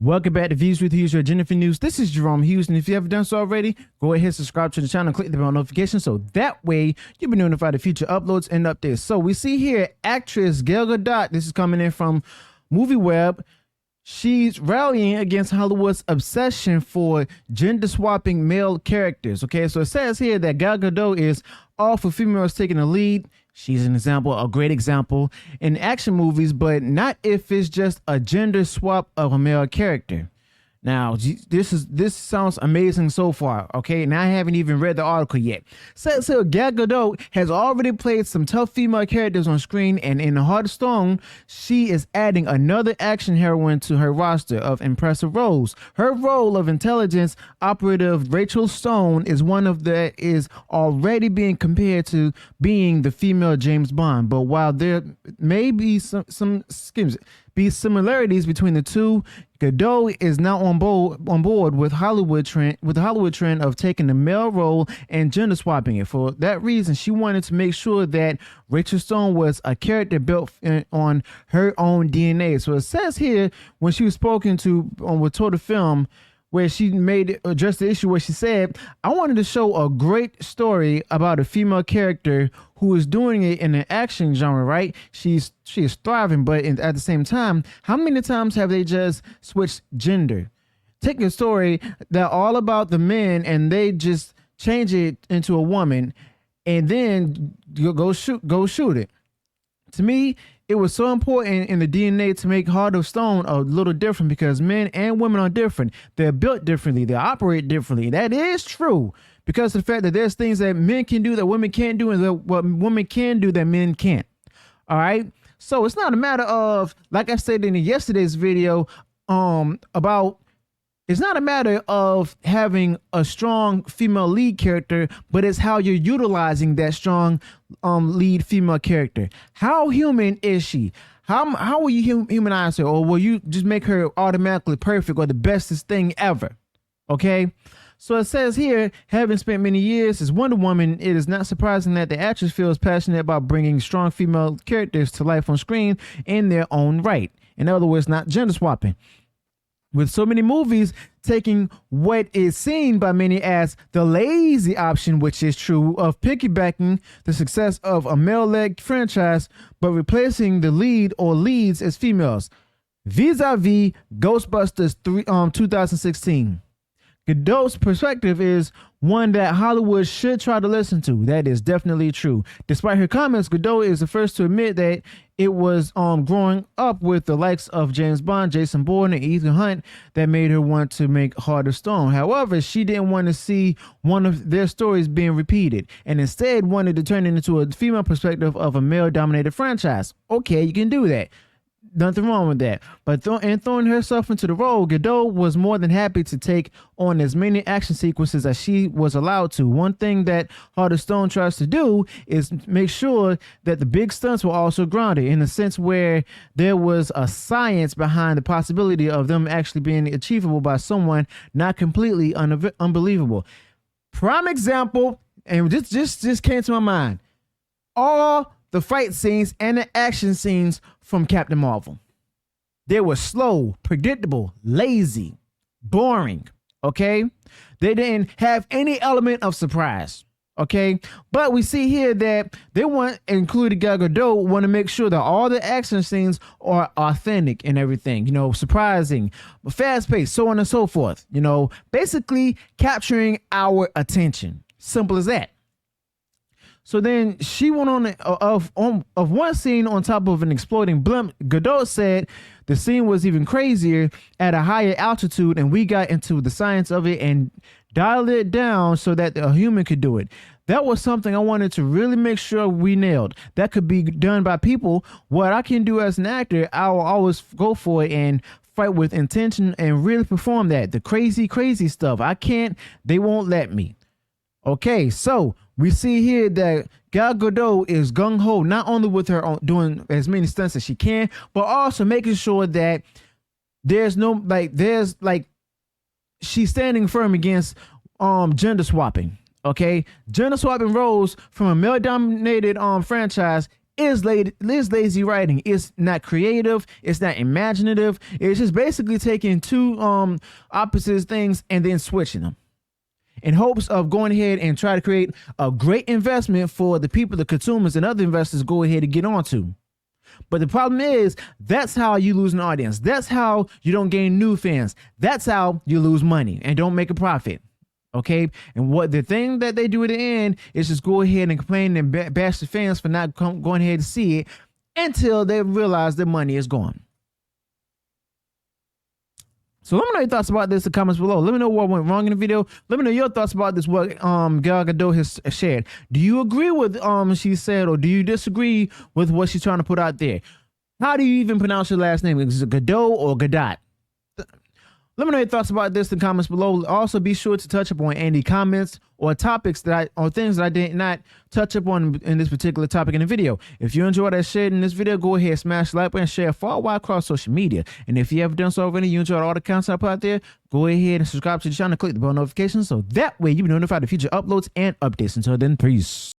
Welcome back to Views with Hughes, your Jennifer News. This is Jerome Hughes, and if you haven't done so already, go ahead and subscribe to the channel and click the bell notification so that way you'll be notified of future uploads and updates. So we see here actress Gadot. This is coming in from MovieWeb. She's rallying against Hollywood's obsession for gender swapping male characters. Okay, so it says here that Gadot is all for females taking the lead. She's an example, a great example in action movies, but not if it's just a gender swap of a male character. Now, this sounds amazing so far, okay? And I haven't even read the article yet. Says here, Gadot has already played some tough female characters on screen, and in Heart of Stone, she is adding another action heroine to her roster of impressive roles. Her role of intelligence operative Rachel Stone is one of that is already being compared to being the female James Bond. But while there may be some similarities between the two, Gadot is now on board with the Hollywood trend of taking the male role and gender swapping it. For that reason, she wanted to make sure that Rachel Stone was a character built on her own DNA. So it says here, when she was spoken to with Total Film, where she addressed the issue where she said, I wanted to show a great story about a female character who is doing it in an action genre, right? She is thriving, but at the same time, how many times have they just switched gender? Take a story that all about the men and they just change it into a woman and then go shoot it. To me, it was so important in the DNA to make Heart of Stone a little different because men and women are different. They're built differently. They operate differently. That is true because of the fact that there's things that men can do that women can't do and that what women can do that men can't. All right. So it's not a matter of, like I said in yesterday's video, it's not a matter of having a strong female lead character, but it's how you're utilizing that strong lead female character. How human is she? How will you humanize her? Or will you just make her automatically perfect or the bestest thing ever? Okay? So it says here, having spent many years as Wonder Woman, it is not surprising that the actress feels passionate about bringing strong female characters to life on screen in their own right. In other words, not gender swapping. With so many movies taking what is seen by many as the lazy option, which is true, of piggybacking the success of a male-led franchise, but replacing the lead or leads as females. Vis-a-vis Ghostbusters 2016. Gadot's perspective is one that Hollywood should try to listen to. That is definitely true. Despite her comments, Gadot is the first to admit that it was growing up with the likes of James Bond, Jason Bourne, and Ethan Hunt that made her want to make Heart of Stone. However, she didn't want to see one of their stories being repeated and instead wanted to turn it into a female perspective of a male-dominated franchise. Okay, you can do that. Nothing wrong with that. But throwing herself into the role, Gadot was more than happy to take on as many action sequences as she was allowed to. One thing that Heart of Stone tries to do is make sure that the big stunts were also grounded in a sense where there was a science behind the possibility of them actually being achievable by someone not completely unbelievable. Prime example, and this just came to my mind. All the fight scenes and the action scenes from Captain Marvel. They were slow, predictable, lazy, boring, okay? They didn't have any element of surprise, okay? But we see here that they including Gadot, want to make sure that all the action scenes are authentic and everything, you know, surprising, fast-paced, so on and so forth, you know, basically capturing our attention. Simple as that. So then she went on of one scene on top of an exploding blimp. Gadot said the scene was even crazier at a higher altitude, and we got into the science of it and dialed it down so that a human could do it. That was something I wanted to really make sure we nailed. That could be done by people. What I can do as an actor, I will always go for it and fight with intention and really perform that. The crazy stuff. I can't. They won't let me. Okay, so we see here that Gadot is gung-ho, not only with her doing as many stunts as she can, but also making sure that she's standing firm against gender swapping. Okay, gender swapping roles from a male-dominated franchise is lazy writing. It's not creative. It's not imaginative. It's just basically taking two opposite things and then switching them in hopes of going ahead and try to create a great investment for the people, the consumers, and other investors go ahead and get onto. But the problem is, that's how you lose an audience. That's how you don't gain new fans. That's how you lose money and don't make a profit. Okay, and what the thing that they do at the end is just go ahead and complain and bash the fans for not going ahead to see it until they realize their money is gone. So let me know your thoughts about this in the comments below. Let me know what went wrong in the video. Let me know your thoughts about this, what Gal Gadot has shared. Do you agree with she said, or do you disagree with what she's trying to put out there? How do you even pronounce your last name? Is it Gadot or Gadot? Let me know your thoughts about this in the comments below. Also, be sure to touch upon any comments or topics or things that I did not touch upon in this particular topic in the video. If you enjoyed that shared in this video, go ahead, smash the like button, share far wide across social media. And if you haven't done so already, you enjoyed all the content I put out there, go ahead and subscribe to the channel, click the bell notification so that way you'll be notified of future uploads and updates. Until then, peace.